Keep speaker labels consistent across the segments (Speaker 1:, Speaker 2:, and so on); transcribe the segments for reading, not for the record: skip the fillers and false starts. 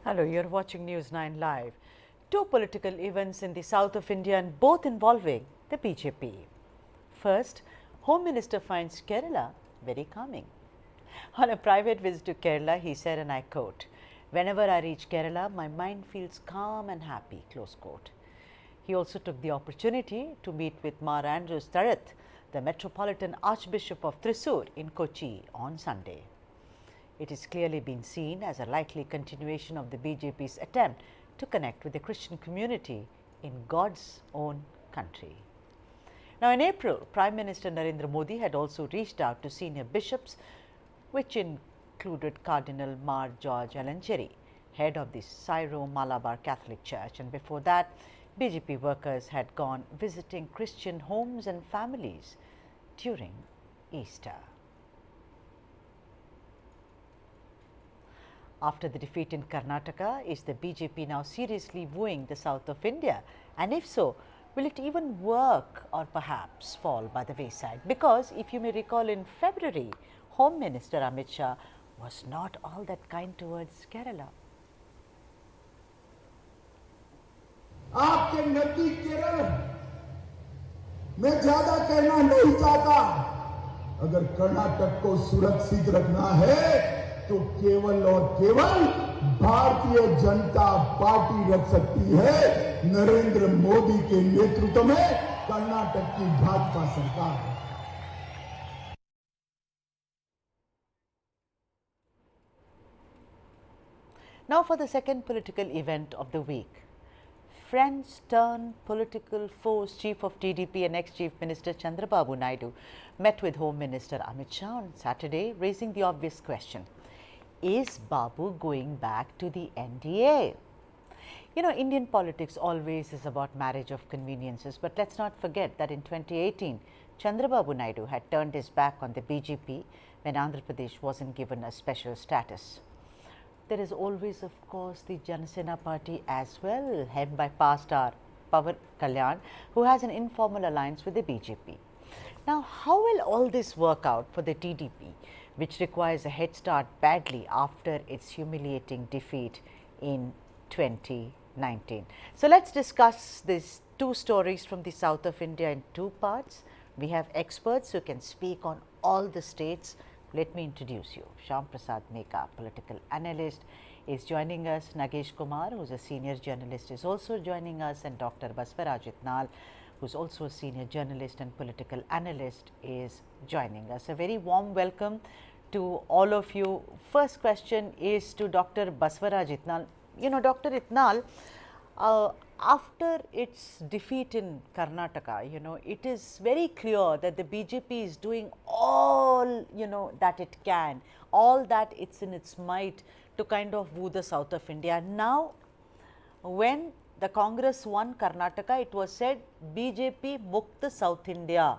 Speaker 1: Hello, you're watching News9 Live. Two political events in the south of India and both involving the BJP. First, Home Minister finds Kerala very calming. On a private visit to Kerala, he said, and I quote, "Whenever I reach Kerala, my mind feels calm and happy," close quote. He also took the opportunity to meet with Mar Andrews Tharath, the Metropolitan Archbishop of Thrissur in Kochi on Sunday. It is clearly being seen as a likely continuation of the BJP's attempt to connect with the Christian community in God's own country. Now, in April, Prime Minister Narendra Modi had also reached out to senior bishops, which included Cardinal Mar George Alancheri, head of the Syro-Malabar Catholic Church, and before that, BJP workers had gone visiting Christian homes and families during Easter. After the defeat in Karnataka, is the BJP now seriously wooing the south of India? And if so, will it even work or perhaps fall by the wayside? Because if you may recall, in February, Home Minister Amit Shah was not all that kind towards Kerala.
Speaker 2: आपके नजदीक केरल मैं ज्यादा कहना नहीं चाहता। अगर कर्नाटक को सुरक्षित रखना है तो केवल और केवल भारतीय जनता पार्टी रख सकती है। नरेंद्र मोदी के नेतृत्व में कर्नाटक की भाजपा सरकार।
Speaker 1: Now for the second political event of the week. Friends turn political foes. Chief of TDP and ex-Chief Minister Chandrababu Naidu met with Home Minister Amit Shah on Saturday, raising the obvious question: is Babu going back to the NDA? You know, Indian politics always is about marriage of conveniences, but let's not forget that in 2018, Chandrababu Naidu had turned his back on the BJP when Andhra Pradesh wasn't given a special status. There is always, of course, the Janasena party as well, headed by past star Pawan Kalyan, who has an informal alliance with the BJP. Now, how will all this work out for the TDP, which requires a head start badly after its humiliating defeat in 2019? So, let's discuss these two stories from the south of India in two parts. We have experts who can speak on all the states. Let me introduce you. Shyam Prasad Meka, political analyst, is joining us. Nagesh Kumar, who is a senior journalist, is also joining us, and Dr. Baswaraj Itnal, who is also a senior journalist and political analyst, is joining us. A very warm welcome to all of you. First question is to Dr. Baswaraj Itnal. You know, Dr. Itnal, after its defeat in Karnataka, you know, it is very clear that the BJP is doing all, you know, that it can, all that it's in its might to kind of woo the south of India. Now, when the Congress won Karnataka, it was said BJP Mukta South India.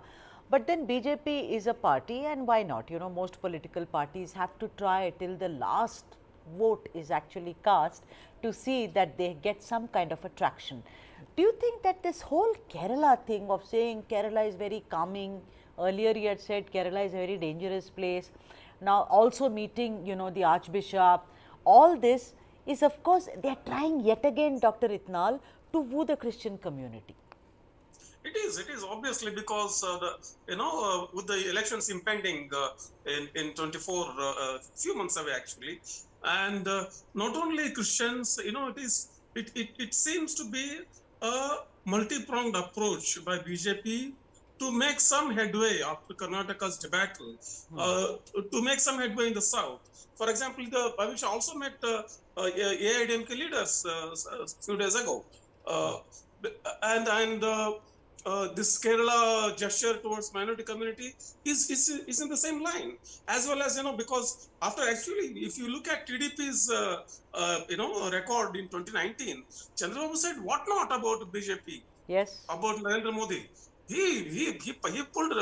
Speaker 1: But then BJP is a party, and why not? You know, most political parties have to try till the last vote is actually cast to see that they get some kind of attraction. Do you think that this whole Kerala thing of saying Kerala is very calming, earlier he had said Kerala is a very dangerous place, now also meeting, you know, the Archbishop, all this is, of course, they are trying yet again, Dr. Itnal, to woo the Christian community?
Speaker 3: It is obviously because with the elections impending in 24, few months away actually, and not only Christians, you know, it seems to be a multi-pronged approach by BJP to make some headway after Karnataka's debacle, to make some headway in the south. For example, the Amit Shah also met AIDMK leaders a few days ago, and this Kerala gesture towards minority community is in the same line, as well as, you know, because after actually, if you look at TDP's record in 2019, Chandrababu said what not about BJP,
Speaker 1: yes,
Speaker 3: about Narendra Modi. He pulled,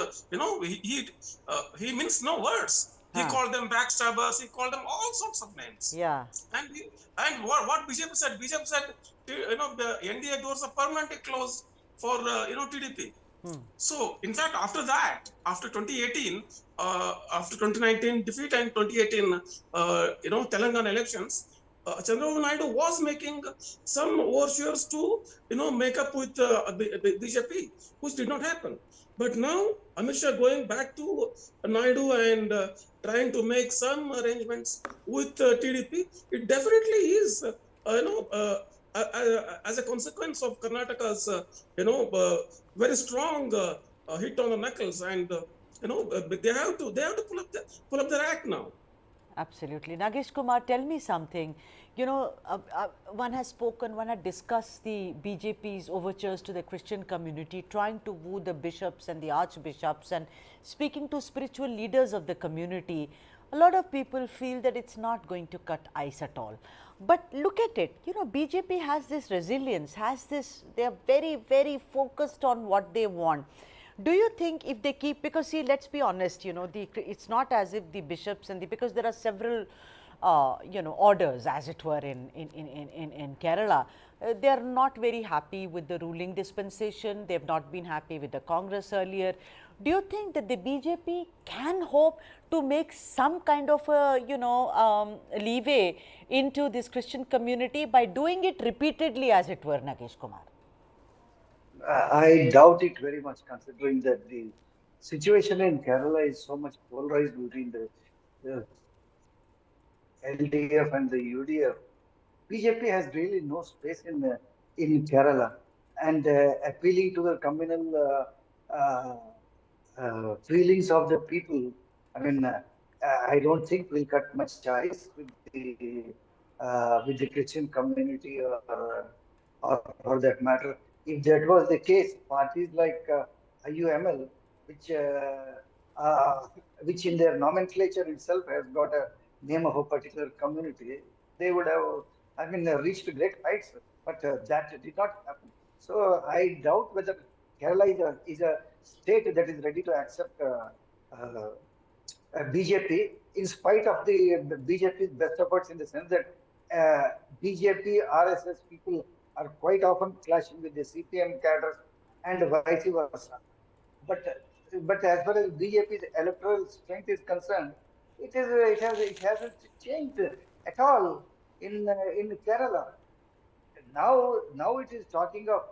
Speaker 3: he means no words. He called them backstabbers. He called them all sorts of names.
Speaker 1: Yeah.
Speaker 3: And what BJP said? BJP said, you know, the NDA doors are permanently closed for TDP. So in fact, after that, after 2018, after 2019 defeat and 2018 Telangana elections, Chandrababu Naidu was making some overtures to, make up with the BJP, which did not happen. But now Amit Shah going back to Naidu and trying to make some arrangements with TDP, it definitely is, as a consequence of Karnataka's, very strong hit on the knuckles, and they have to pull up their act now.
Speaker 1: Absolutely. Nagesh Kumar, tell me something. One has spoken, one had discussed the BJP's overtures to the Christian community, trying to woo the bishops and the archbishops and speaking to spiritual leaders of the community. A lot of people feel that it's not going to cut ice at all. But look at it, BJP has this resilience, they are very, very focused on what they want. Do you think if they keep, because see, let's be honest, it's not as if the bishops and because there are several, orders, as it were, in Kerala, they are not very happy with the ruling dispensation. They have not been happy with the Congress earlier. Do you think that the BJP can hope to make some kind of a, leeway into this Christian community by doing it repeatedly, as it were, Nagesh Kumar?
Speaker 4: I doubt it very much, considering that the situation in Kerala is so much polarized between the LDF and the UDF. BJP has really no space in Kerala, and appealing to the communal feelings of the people. I mean, I don't think we'll cut much ties with the Christian community, or for that matter. If that was the case, parties like IUML, which uh, which in their nomenclature itself has got a name of a particular community, they would have, I mean, reached great heights. But that did not happen. So I doubt whether Kerala is a state that is ready to accept BJP, in spite of the BJP's best efforts, in the sense that BJP, RSS people are quite often clashing with the CPM cadres and vice versa. But but as far as BJP's electoral strength is concerned, it hasn't changed at all in Kerala. Now it is talking of,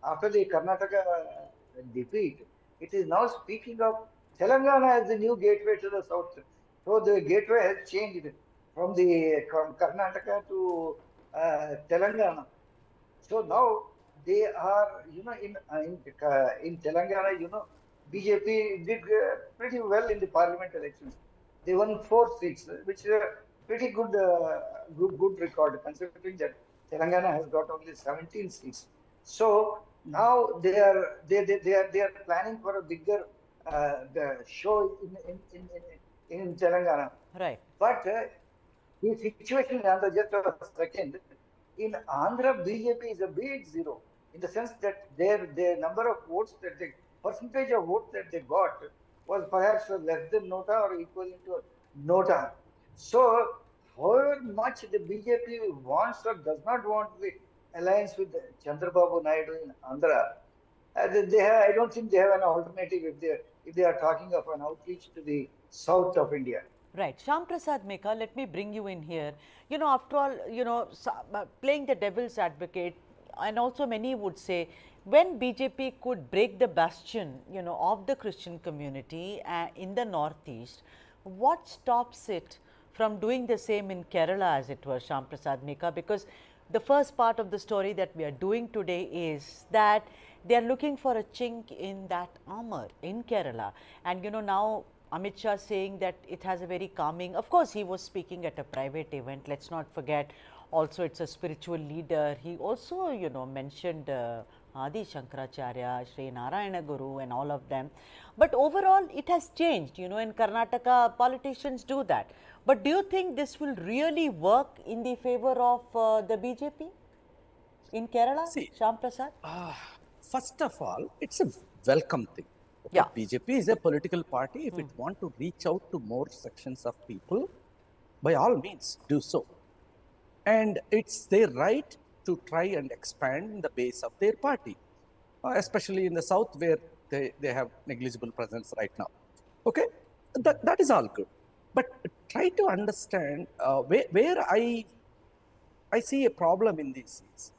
Speaker 4: after the Karnataka defeat, it is now speaking of Telangana as the new gateway to the south. So the gateway has changed from Karnataka to Telangana. So now they are, in Telangana, BJP did pretty well in the parliament elections. They won 4 seats, which is a pretty good record, considering that Telangana has got only 17 seats. So now they are planning for a bigger the show in Telangana.
Speaker 1: Right.
Speaker 4: But the situation in Andhra, just a second, in Andhra, BJP is a big zero, in the sense that their number of votes, percentage of votes that they got was perhaps less than Nota or equivalent to Nota. So, however much the BJP wants or does not want the alliance with Chandrababu Naidu in Andhra, I don't think they have an alternative if they are talking of an outreach to the south of India.
Speaker 1: Right. Shyam Prasad Meka, let me bring you in here. After all, playing the devil's advocate, and also many would say, when BJP could break the bastion, of the Christian community in the northeast, what stops it from doing the same in Kerala, as it were, Shyam Prasad Meka? Because the first part of the story that we are doing today is that they are looking for a chink in that armor in Kerala. And now Amit Shah saying that it has a very calming, of course he was speaking at a private event, let's not forget, also it's a spiritual leader. He also, mentioned Adi Shankaracharya, Sri Narayana Guru and all of them. But overall it has changed, in Karnataka politicians do that. But do you think this will really work in the favor of the BJP in Kerala, Shyam Prasad?
Speaker 5: First of all, it's a welcome thing. Okay?
Speaker 1: Yeah.
Speaker 5: BJP is a political party. If it want to reach out to more sections of people, by all means do so. And it's their right to try and expand the base of their party, especially in the south, where they have negligible presence right now. Okay, that is all good. But try to understand where I I see a problem in this is,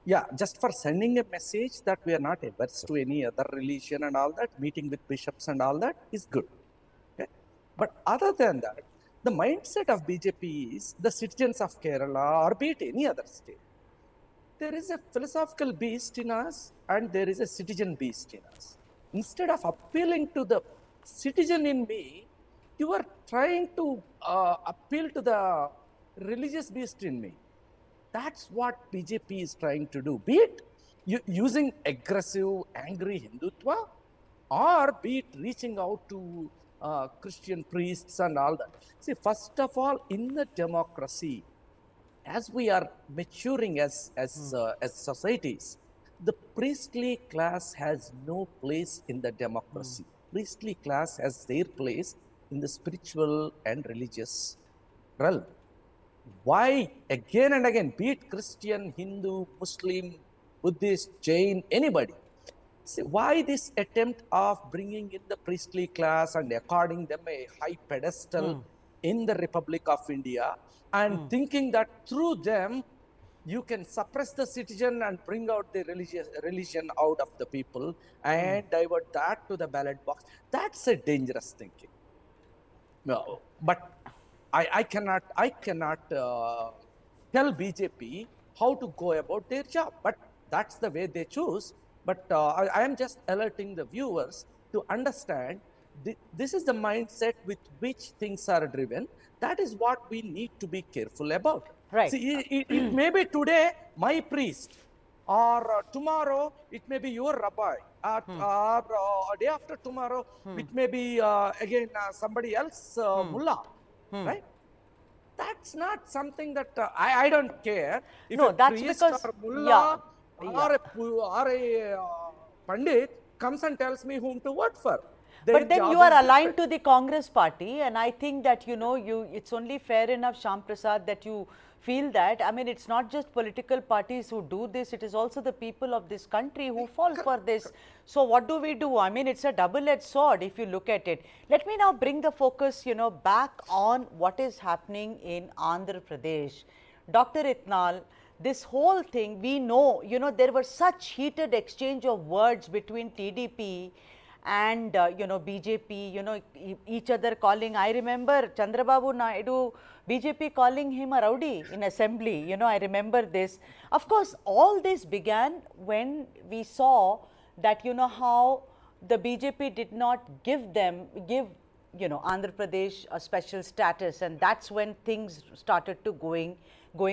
Speaker 5: yeah, just for sending a message that we are not averse to any other religion and all that, meeting with bishops and all that is good. Okay? But other than that, the mindset of BJP is the citizens of Kerala or be it any other state. There is a philosophical beast in us and there is a citizen beast in us. Instead of appealing to the citizen in me, you are trying to appeal to the religious beast in me. That's what BJP is trying to do. Be it using aggressive, angry Hindutva, or be it reaching out to Christian priests and all that. See, first of all, in the democracy, as we are maturing as societies, the priestly class has no place in the democracy. Priestly class has their place in the spiritual and religious realm. Why again and again, be it Christian, Hindu, Muslim, Buddhist, Jain, anybody? See, why this attempt of bringing in the priestly class and according them a high pedestal in the Republic of India and thinking that through them you can suppress the citizen and bring out the religion out of the people and divert that to the ballot box? That's a dangerous thinking. No, but I cannot tell BJP how to go about their job, but that's the way they choose. But I am just alerting the viewers to understand this is the mindset with which things are driven. That is what we need to be careful about.
Speaker 1: Right.
Speaker 5: See, it may be today my priest, or tomorrow it may be your rabbi, or day after tomorrow it may be again somebody else mullah, right? That's not something that I don't care if
Speaker 1: No,
Speaker 5: a
Speaker 1: that's
Speaker 5: priest
Speaker 1: because,
Speaker 5: or mullah
Speaker 1: yeah.
Speaker 5: or a pandit comes and tells me whom to vote for.
Speaker 1: But then you are aligned to the Congress party, and I think that, you know, it's only fair enough, Shyam Prasad, that you feel that. I mean, it's not just political parties who do this, it is also the people of this country who fall for this. So what do we do? I mean, it's a double-edged sword if you look at it. Let me now bring the focus, you know, back on what is happening in Andhra Pradesh. Dr. Itnal, this whole thing, we know, you know, there were such heated exchange of words between TDP and you know, BJP, you know, each other calling. I remember Chandrababu Naidu, BJP calling him a rowdy in assembly. You know, I remember this. Of course, all this began when we saw that, you know, how the BJP did not give, you know, Andhra Pradesh a special status, and that's when things started to going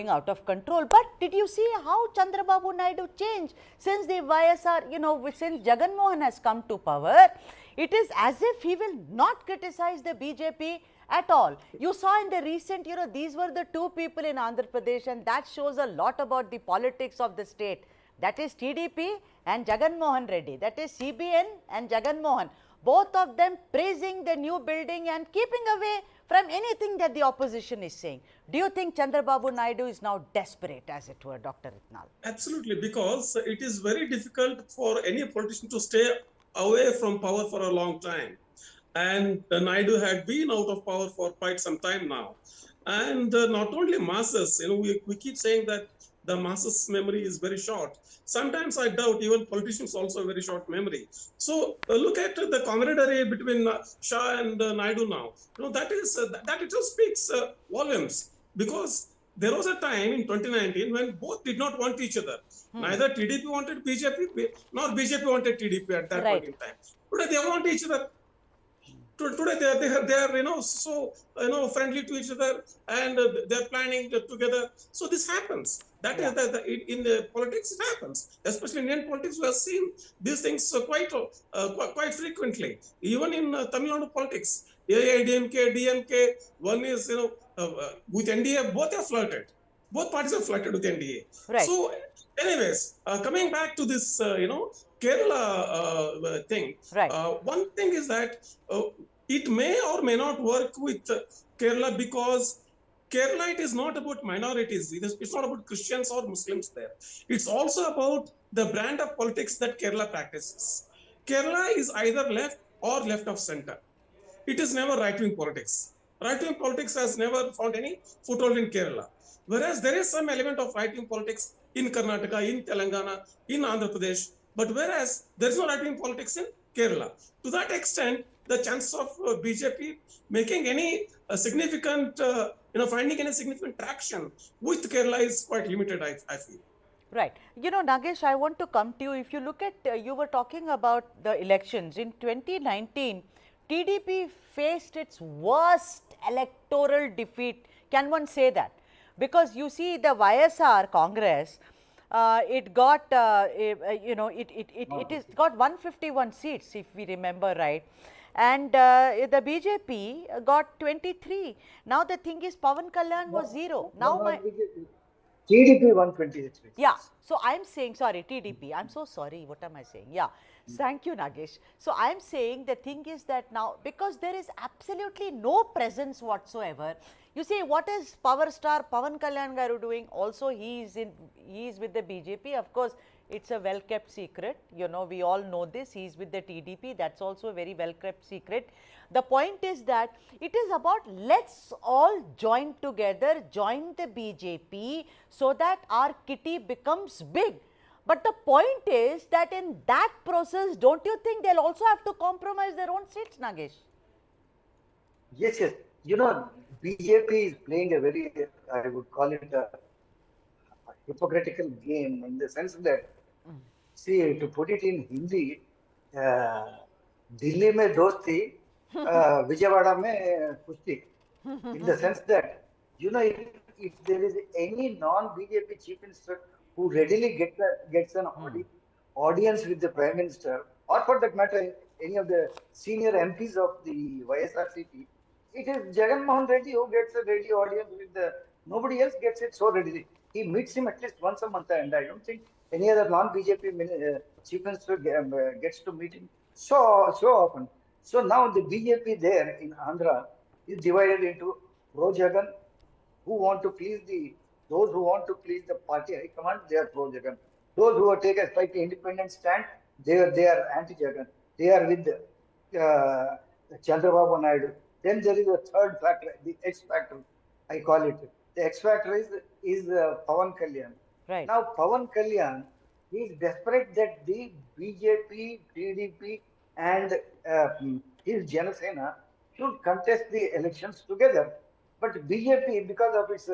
Speaker 1: out of control. But did you see how Chandrababu Naidu changed since the YSR, you know, since Jagan Mohan has come to power? It is as if he will not criticize the BJP at all. You saw in the recent, you know, these were the two people in Andhra Pradesh, and that shows a lot about the politics of the state. That is TDP and Jagan Mohan Reddy. That is CBN and Jagan Mohan. Both of them praising the new building and keeping away from anything that the opposition is saying. Do you think Chandrababu Naidu is now desperate, as it were, Dr. Itnal?
Speaker 3: Absolutely, because it is very difficult for any politician to stay away from power for a long time. And Naidu had been out of power for quite some time now. And not only masses, you know, we keep saying that the masses' memory is very short. Sometimes I doubt even politicians also very short memory. So look at the camaraderie between Shah and Naidu now. You know, that it just speaks volumes, because there was a time in 2019 when both did not want each other. Neither TDP wanted BJP, nor BJP wanted TDP at that point in time. Today they want each other. Today they are you know, so you know, friendly to each other, and they are planning together. So this happens. That is in the politics it happens, especially in Indian politics. We have seen these things quite frequently. Even in Tamil Nadu politics, AIDMK, DMK, one is, you know, with NDA, both have flirted. Both parties have flirted with NDA.
Speaker 1: Right.
Speaker 3: So, anyways, coming back to this, you know, Kerala thing.
Speaker 1: Right.
Speaker 3: One thing is that it may or may not work with Kerala, because Kerala, it is not about minorities. It's not about Christians or Muslims there. It's also about the brand of politics that Kerala practices. Kerala is either left or left of center. It is never right-wing politics. Right-wing politics has never found any foothold in Kerala. Whereas there is some element of right-wing politics in Karnataka, in Telangana, in Andhra Pradesh, but whereas there is no right-wing politics in Kerala. To that extent, the chance of BJP making any significant, finding any significant traction with Kerala is quite limited, I feel.
Speaker 1: Right. You know, Nagesh, I want to come to you. If you look at, you were talking about the elections. In 2019, TDP faced its worst electoral defeat. Can one say that? Because you see, the YSR Congress, it got, it got 151 seats, if we remember right. And the BJP got 23. Now the thing is, Pawan Kalyan was 0. Now my
Speaker 4: TDP 123.
Speaker 1: yeah, so I'm saying, sorry, TDP, I'm so sorry, what am I saying? Yeah, thank you, Nagesh. So I'm saying the thing is that now, because there is absolutely no presence whatsoever, you see, what is Power Star Pawan Kalyan Garu doing? Also, he is with the BJP. Of course, it's a well kept secret. You know, we all know this. He is with the TDP. That's also a very well kept secret. The point is that it is about let's all join together, join the BJP so that our kitty becomes big. But the point is that in that process, don't you think they'll also have to compromise their own seats, Nagesh?
Speaker 4: Yes, yes. You know, BJP is playing a very, I would call it a hypocritical game in the sense that, see, to put it in Hindi, Delhi में दोस्ती विजयवाड़ा में कुश्ती, in the sense that, you know, if there is any non-BJP chief minister who readily gets an audience with the Prime Minister, or for that matter, any of the senior MPs of the YSRCP, it is Jagan Mohan Reddy who gets a ready audience with the, nobody else gets it so readily. He meets him at least once a month, and I don't think any other non-BJP chief minister gets to meet him so often. So now the BJP there in Andhra is divided into pro Jagan, who want to please those who want to please the party high command, they are pro Jagan. Those who take a slightly independent stand, they are anti Jagan. They are with Chandrababu Naidu. Then there is a third factor, the X factor, I call it. The X factor is Pawan Kalyan.
Speaker 1: Right.
Speaker 4: Now Pawan Kalyan is desperate that the BJP, TDP, and his Janasena should contest the elections together. But BJP, because of its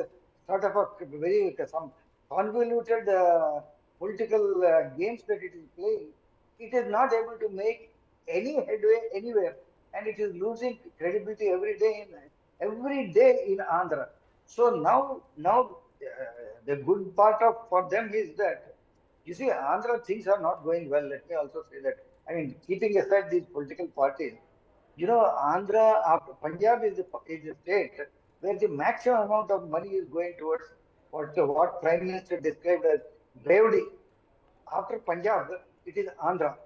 Speaker 4: sort of a very some convoluted political games that it is playing, it is not able to make any headway anywhere, and it is losing credibility every day in Andhra. So now the good part of for them is that, you see, Andhra things are not going well. Let me also say that. I mean, keeping aside these political parties, you know, Andhra, Punjab is a state where the maximum amount of money is going towards what Prime Minister described as Revdi. After Punjab, it is Andhra.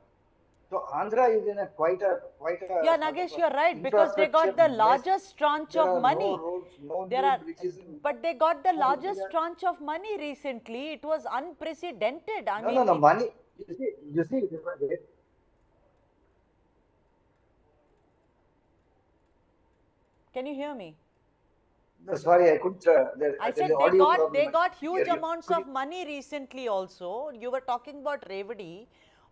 Speaker 4: So Andhra is in a quite a
Speaker 1: Yeah, Nagesh, you're right, because they got the largest tranche of money.
Speaker 4: No roads, no
Speaker 1: There
Speaker 4: new
Speaker 1: are,
Speaker 4: bridges.
Speaker 1: but they got the largest tranche of money recently. It was unprecedented. I mean,
Speaker 4: No, money. You see,
Speaker 1: can you hear me?
Speaker 4: no, sorry, I couldn't.
Speaker 1: I said they got huge amounts of money recently also. You were talking about Revdi,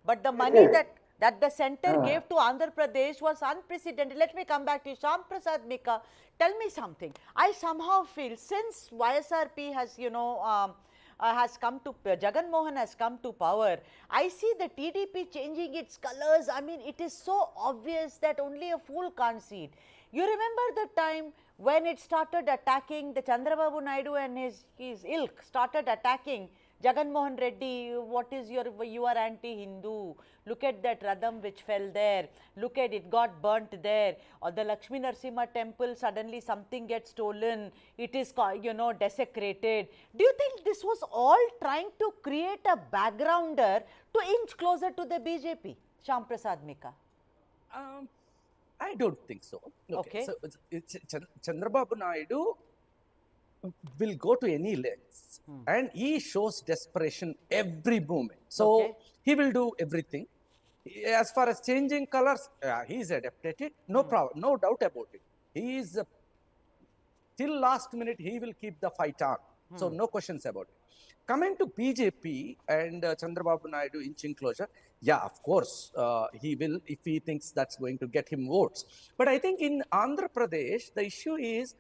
Speaker 1: but the money that the center gave to Andhra Pradesh was unprecedented. Let me come back to you. Shyam Prasad Mika, tell me something. I somehow feel since YSRP has, has come to, Jagan Mohan has come to power, I see the TDP changing its colors. I mean, it is so obvious that only a fool can't see it. You remember the time when it started attacking, the Chandrababu Naidu and his ilk started attacking Jagan Mohan Reddy, what is you are anti-Hindu, look at that Radham which fell there, look at it got burnt there, or the Lakshmi Narasimha temple, suddenly something gets stolen, it is, desecrated. Do you think this was all trying to create a backgrounder to inch closer to the BJP? Shyam Prasad Mika.
Speaker 5: I don't think so.
Speaker 1: Okay.
Speaker 5: So Chandrababu Naidu will go to any lengths and he shows desperation every moment. So he will do everything. As far as changing colors, he is adapted. No problem, no doubt about it. He is till last minute he will keep the fight on. So no questions about it. Coming to BJP and Chandrababu Naidu inching closer, yeah, of course, he will if he thinks that's going to get him votes. But I think in Andhra Pradesh, the issue is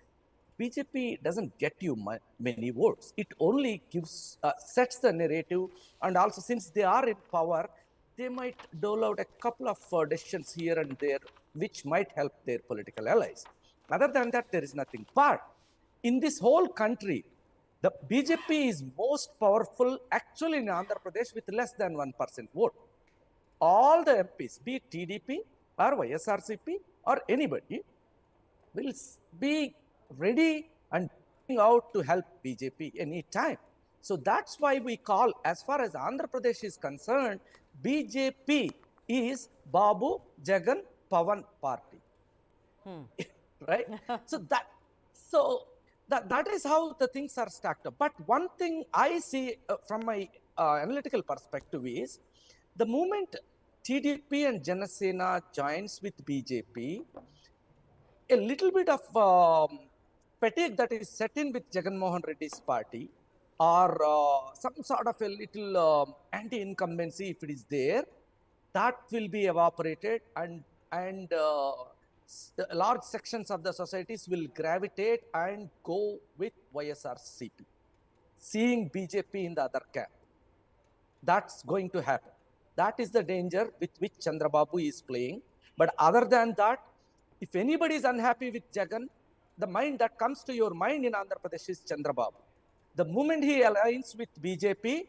Speaker 5: BJP doesn't get you many votes. It only gives sets the narrative, and also since they are in power, they might dole out a couple of decisions here and there, which might help their political allies. Other than that, there is nothing. But in this whole country, the BJP is most powerful actually in Andhra Pradesh with less than 1% vote. All the MPs, be it TDP or YSRCP or anybody, will be ready and going out to help BJP anytime. So that's why we call, as far as Andhra Pradesh is concerned, BJP is Babu Jagan Pawan party. Right? So that is how the things are stacked up. But one thing I see from my analytical perspective is the moment TDP and Janasena joins with BJP, a little bit of fatigue that is set in with Jagan Mohan Reddy's party, or some sort of a little anti-incumbency, if it is there, that will be evaporated, and large sections of the societies will gravitate and go with YSRCP, seeing BJP in the other camp. That's going to happen. That is the danger with which Chandrababu is playing. But other than that, if anybody is unhappy with Jagan, the mind that comes to your mind in Andhra Pradesh is Chandrababu. The moment he aligns with BJP,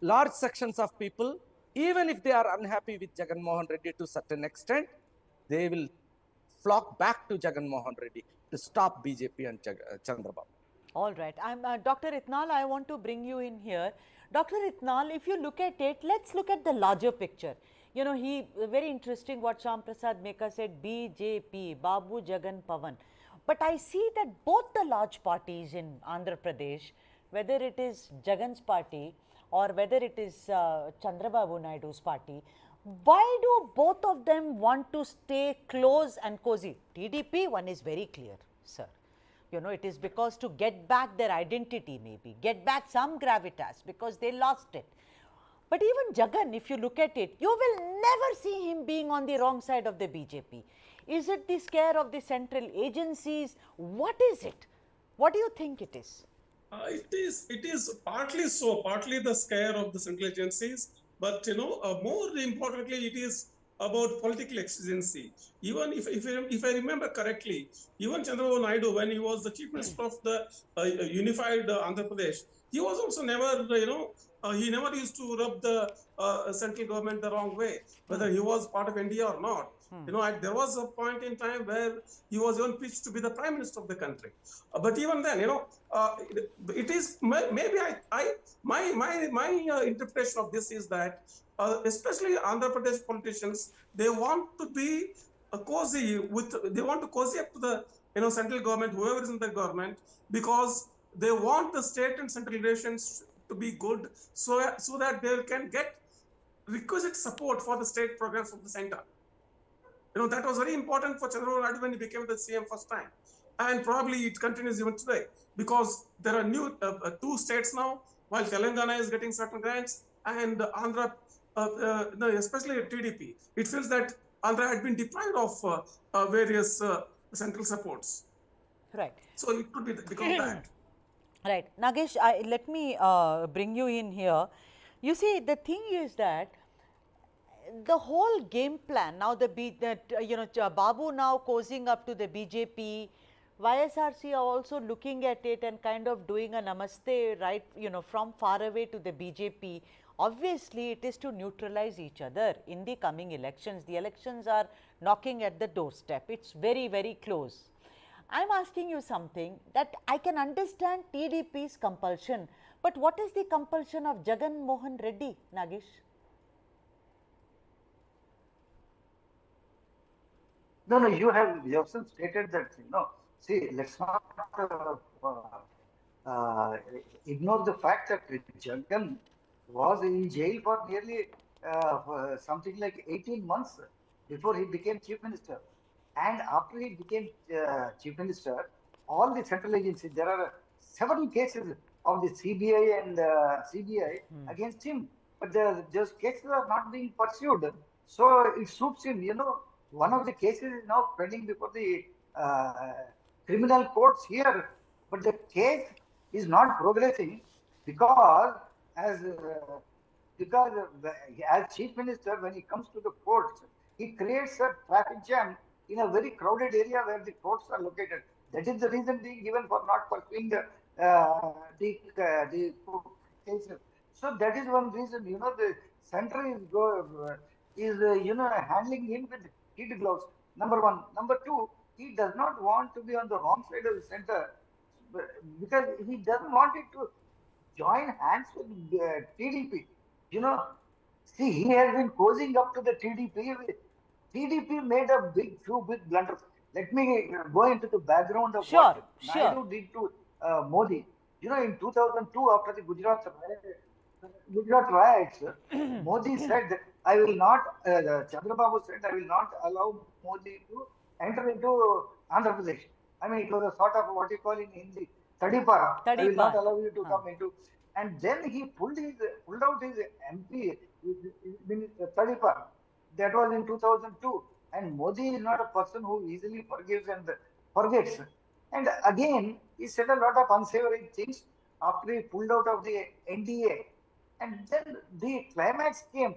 Speaker 5: large sections of people, even if they are unhappy with Jagan Mohan Reddy to a certain extent, they will flock back to Jagan Mohan Reddy to stop BJP and Chandrababu.
Speaker 1: All right. Dr. Itnal, I want to bring you in here. Dr. Itnal, if you look at it, let's look at the larger picture. You know, very interesting what Shyam Prasad Meka said, BJP, Babu Jagan Pawan. But I see that both the large parties in Andhra Pradesh, whether it is Jagan's party or whether it is Chandrababu Naidu's party, why do both of them want to stay close and cozy? TDP, one is very clear, sir. You know, it is because to get back their identity, maybe, get back some gravitas because they lost it. But even Jagan, if you look at it, you will never see him being on the wrong side of the BJP. Is it the scare of the central agencies? What is it? What do you think it is?
Speaker 3: It is partly so, partly the scare of the central agencies, but more importantly, it is about political exigency. Even if I remember correctly, even Chandrababu Naidu, when he was the chief minister of the unified Andhra Pradesh, he was also never, he never used to rub the central government the wrong way, whether he was part of NDA or not. There was a point in time where he was even pitched to be the prime minister of the country. But even then, it is maybe my interpretation of this is that especially Andhra Pradesh politicians, they want to be they want to cozy up to the central government, whoever is in the government, because they want the state and central relations to be good, so that they can get requisite support for the state programs of the center. That was very important for Chandrababu Naidu when he became the CM first time. And probably it continues even today, because there are new 2 states now, while Telangana is getting certain grants, and Andhra, especially TDP, it feels that Andhra had been deprived of various central supports.
Speaker 1: Right.
Speaker 3: So it could be because of that.
Speaker 1: Right. Nagesh, let me bring you in here. You see, the thing is that the whole game plan now, Babu now cozying up to the BJP, YSRC are also looking at it and kind of doing a namaste, right, from far away to the BJP. Obviously, it is to neutralize each other in the coming elections. The elections are knocking at the doorstep. It's very, very close. I'm asking you something that I can understand TDP's compulsion, but what is the compulsion of Jagan Mohan Reddy, Nagesh?
Speaker 4: No, you have yourself stated that, see, let's not ignore the fact that Jagan was in jail for nearly for something like 18 months before he became chief minister. And after he became chief minister, all the central agencies. There are several cases of the CBI and CBI against him, but those cases are not being pursued. So it suits him. One of the cases is now pending before the criminal courts here, but the case is not progressing because as uh, as chief minister, when he comes to the courts, he creates a traffic jam in a very crowded area where the courts are located. That is the reason being given for not pursuing the cases. So that is one reason. The center is handling him with kid gloves. Number one. Number two, he does not want to be on the wrong side of the center because he doesn't want it to join hands with TDP. You know, See, he has been cozying up to the TDP. TDP made a few big blunders. Let me go into the background of what
Speaker 1: Sure, sure.
Speaker 4: Naidu did to Modi. In 2002, after the Gujarat riots, Modi said, that I will not, Chandrababu said, I will not allow Modi to enter into Andhra Pradesh. I mean, it was a sort of what you call in Hindi, Tadipara. I will not
Speaker 1: Tadipan.
Speaker 4: allow you to come into. And then he pulled out his MP, Minister Tadipara. That was in 2002. And Modi is not a person who easily forgives and forgets. And again, he said a lot of unsavory things after he pulled out of the NDA. And then the climax came.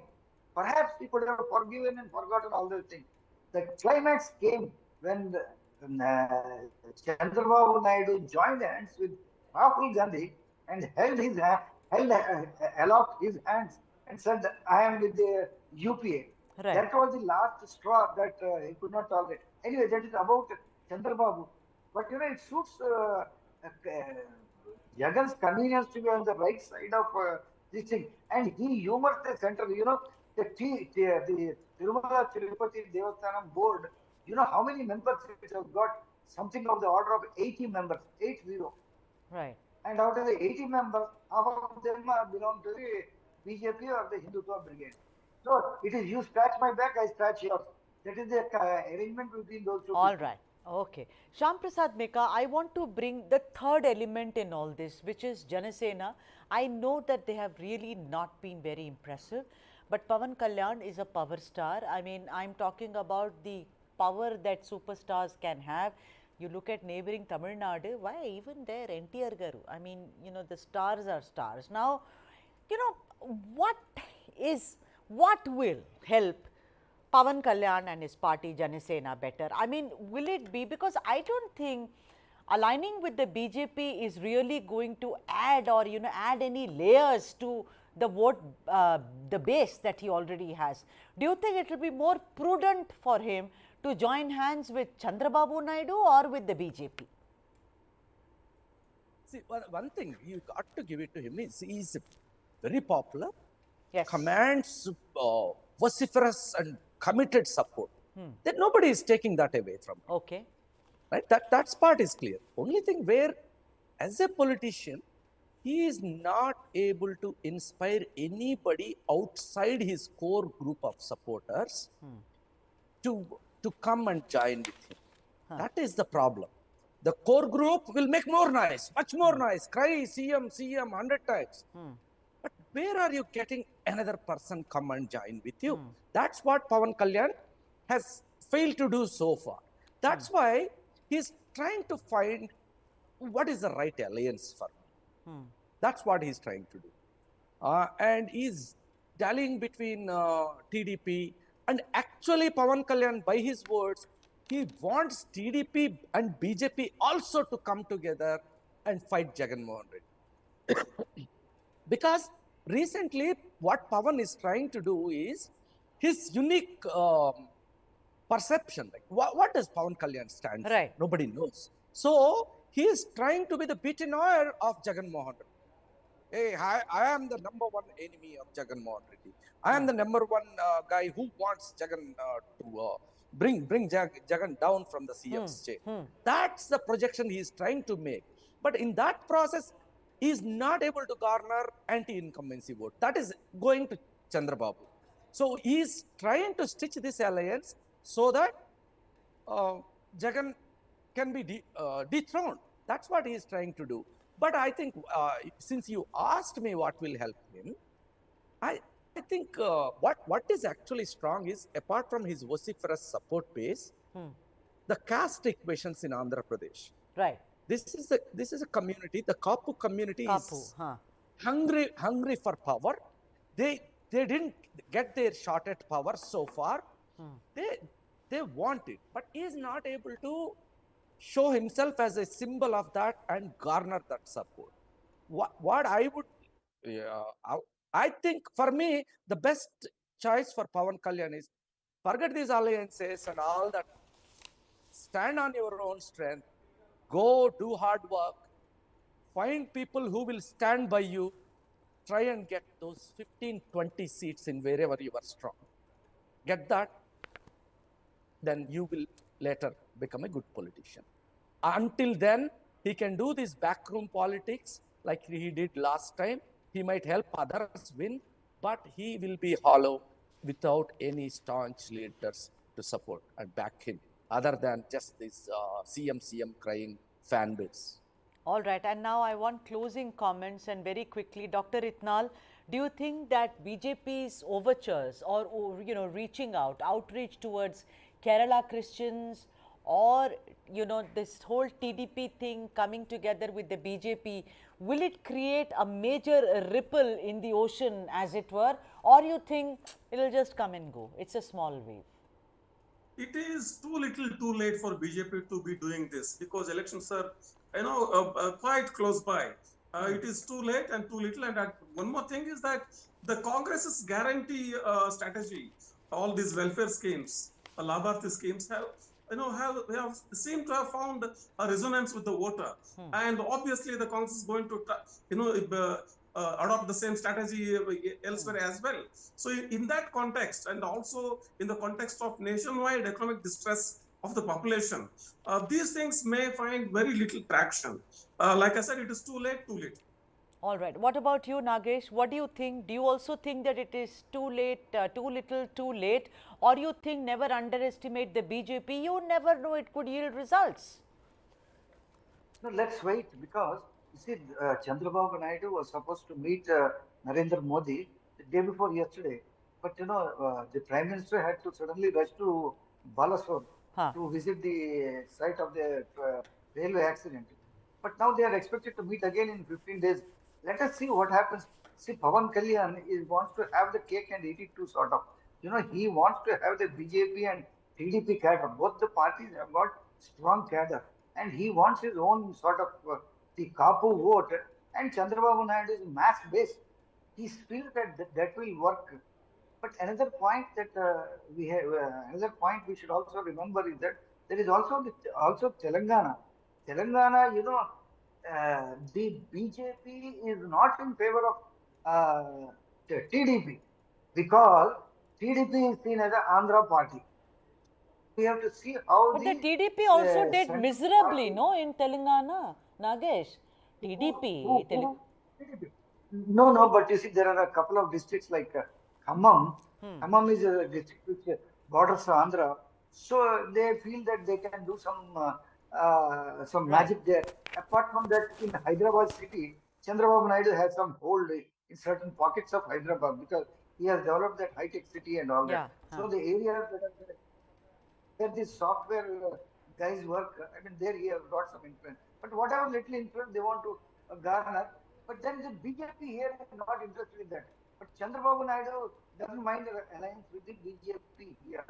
Speaker 4: Perhaps he could have forgiven and forgotten all those things. The climax came when Chandrababu Naidu joined hands with Rahul Gandhi and aloft his hands and said, I am with the UPA.
Speaker 1: Right.
Speaker 4: That was the last straw that he could not tolerate. Anyway, that is about Chandrababu. But it suits Jagan's convenience to be on the right side of this thing. And he humors the center. The Tirumala Tirupati Devasthanam board, how many members it has got? Something of the order of 80 members, 80.
Speaker 1: Right.
Speaker 4: And out of the 80 members, half of them belong to the BJP or the Hindutva brigade. So it is you scratch my back, I scratch yours. That is the arrangement between those two.
Speaker 1: All right. Okay. Shyam Prasad Meka, I want to bring the third element in all this, which is Janasena. I know that they have really not been very impressive, but Pawan Kalyan is a power star. I mean, I'm talking about the power that superstars can have. You look at neighboring Tamil Nadu, why even there, NTR Garu? I mean, the stars are stars. Now, what will help Pawan Kalyan and his party Janasena better? I mean, will it be, because I don't think aligning with the BJP is really going to add or add any layers to the vote, the base that he already has. Do you think it will be more prudent for him to join hands with Chandrababu Naidu or with the BJP?
Speaker 5: See, one thing you got to give it to him is he's very popular,
Speaker 1: Yes.
Speaker 5: commands vociferous and committed support. Then nobody is taking that away from him.
Speaker 1: Okay.
Speaker 5: Right? That part is clear. Only thing where, as a politician, he is not able to inspire anybody outside his core group of supporters to come and join with him. That is the problem. The core group will make more noise, much more noise, cry CM, 100 times. But where are you getting another person come and join with you? That's what Pawan Kalyan has failed to do so far. That's why he's trying to find what is the right alliance for me. That's what he's trying to do. And he's dallying between TDP and actually Pawan Kalyan, by his words, he wants TDP and BJP also to come together and fight Jagan Mohan Reddy. Because recently what Pawan is trying to do is his unique perception. Like what does Pawan Kalyan stand for?
Speaker 1: Right.
Speaker 5: Nobody knows. So he is trying to be the beaten ear of Jagan Mohan Reddy. Hey, I am the number one enemy of Jagan Mohan Reddy. I am the number one guy who wants Jagan to bring Jagan down from the CM's chair. That's the projection he is trying to make. But in that process, he is not able to garner anti-incumbency vote. That is going to Chandrababu. So he is trying to stitch this alliance so that Jagan can be dethroned. That's what he is trying to do. But I think since you asked me what will help him, I think what is actually strong is, apart from his vociferous support base, the caste equations in Andhra Pradesh.
Speaker 1: Right.
Speaker 5: This is a community. The Kapu community is hungry for power. They didn't get their shot at power so far. They want it, but he is not able to show himself as a symbol of that and garner that support. What I would, I think for me, the best choice for Pawan Kalyan is, forget these alliances and all that. Stand on your own strength. Go do hard work. Find people who will stand by you. Try and get those 15, 20 seats in wherever you are strong. Get that, then you will later become a good politician. Until then, he can do this backroom politics like he did last time. He might help others win, but he will be hollow without any staunch leaders to support and back him, other than just this CM crying fan base.
Speaker 1: All right, and now I want closing comments, and very quickly, Dr. Itnal, do you think that BJP's overtures or you know, reaching out, outreach towards Kerala Christians, or you know, this whole TDP thing coming together with the BJP, will it create a major ripple in the ocean, as it were, or you think it'll just come and go? It's a small wave.
Speaker 3: It is too little too late for BJP to be doing this, because elections are, quite close by. It is too late and too little. And one more thing is that the Congress's guarantee strategy, all these welfare schemes, Labharthi schemes have seem to have found a resonance with the voter. And obviously the Congress is going to, adopt the same strategy elsewhere as well. So in that context, and also in the context of nationwide economic distress of the population, these things may find very little traction. Like I said, it is too late, too late.
Speaker 1: All right. What about you, Nagesh? What do you think? Do you also think that it is too late, too little, too late? Or you think never underestimate the BJP? You never know, it could yield results.
Speaker 4: No, let's wait, because you see, Chandrababu Naidu was supposed to meet Narendra Modi the day before yesterday, but the Prime Minister had to suddenly rush to Balasore to visit the site of the railway accident. But now they are expected to meet again in 15 days. Let us see what happens. See, Pawan Kalyan wants to have the cake and eat it too, sort of. He wants to have the BJP and TDP cadre. Both the parties have got strong cadre, and he wants his own sort of the Kapu vote. And Chandrababu Naidu is mass based. He feels that will work. But another point that another point we should also remember is that there is also Telangana. Telangana, the BJP is not in favor of TDP, because TDP is seen as an Andhra party. We have to see how
Speaker 1: but the TDP also did miserably, no, in Telangana, Nagesh. TDP.
Speaker 4: TDP. No, but you see, there are a couple of districts like Khammam. Khammam is a district which borders Andhra. So they feel that they can do some magic there. Apart from that, in Hyderabad city, Chandrababu Naidu has some hold in certain pockets of Hyderabad, because he has developed that high-tech city and all that. So the areas that are where these software guys work, I mean, there he has got some influence. But whatever little influence they want to garner, but then the BJP here is not interested in that. But Chandrababu Naidu doesn't mind an alliance with the BJP here.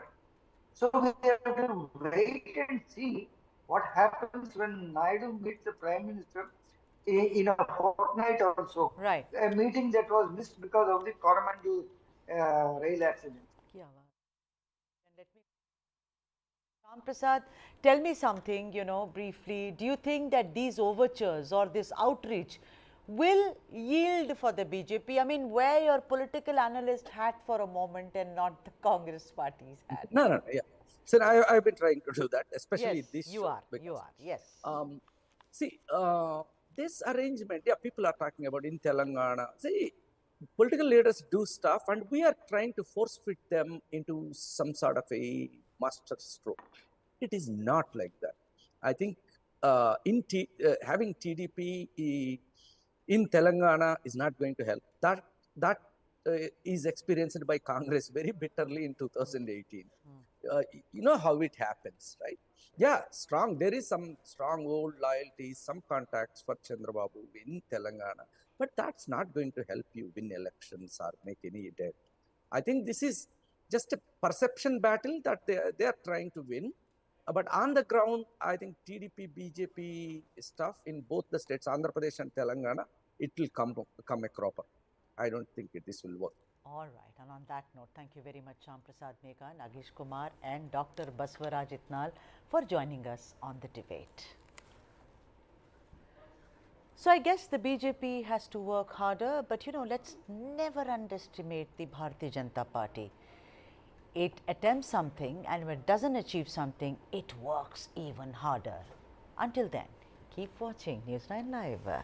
Speaker 4: So we have to wait and see what happens when Naidu meets the Prime Minister in a fortnight or so.
Speaker 1: Right.
Speaker 4: A meeting that was missed because of the Coromandel rail accident.
Speaker 1: Ram Prasad, tell me something, briefly. Do you think that these overtures or this outreach will yield for the BJP? I mean, wear your political analyst hat for a moment and not the Congress party's hat.
Speaker 5: No, yeah. So I've been trying to do that, especially
Speaker 1: yes,
Speaker 5: this
Speaker 1: you
Speaker 5: show.
Speaker 1: You are, yes.
Speaker 5: See, this arrangement, people are talking about in Telangana. See, political leaders do stuff, and we are trying to force fit them into some sort of a master stroke. It is not like that. I think having TDP in Telangana is not going to help. That is experienced by Congress very bitterly in 2018. You know how it happens, right? Yeah, strong. There is some strong old loyalties, some contacts for Chandrababu in Telangana, but that's not going to help you win elections or make any dent. I think this is just a perception battle that they are trying to win. But on the ground, I think TDP, BJP stuff in both the states, Andhra Pradesh and Telangana, it will come a cropper. I don't think this will work.
Speaker 1: All right, and on that note, thank you very much, Shyam Prasad Meka, Nagesh Kumar, and Dr. Baswaraj Itnal for joining us on the debate. So I guess the BJP has to work harder, but let's never underestimate the Bharatiya Janata Party. It attempts something, and when it doesn't achieve something, it works even harder. Until then, keep watching News9 Live.